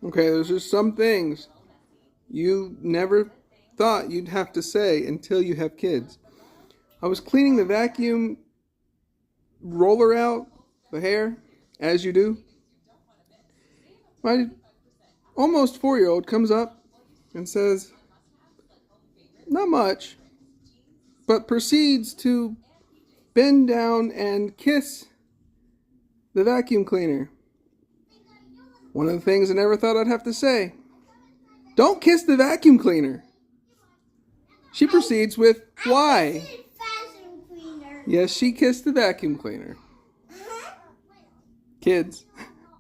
Okay, there's just some things you never thought you'd have to say until you have kids. I was cleaning the vacuum roller out, the hair, as you do. My almost 4-year-old comes up and says, not much, but proceeds to bend down and kiss the vacuum cleaner. One of the things I never thought I'd have to say. Don't kiss the vacuum cleaner. She proceeds with, why? Yes, she kissed the vacuum cleaner. Kids.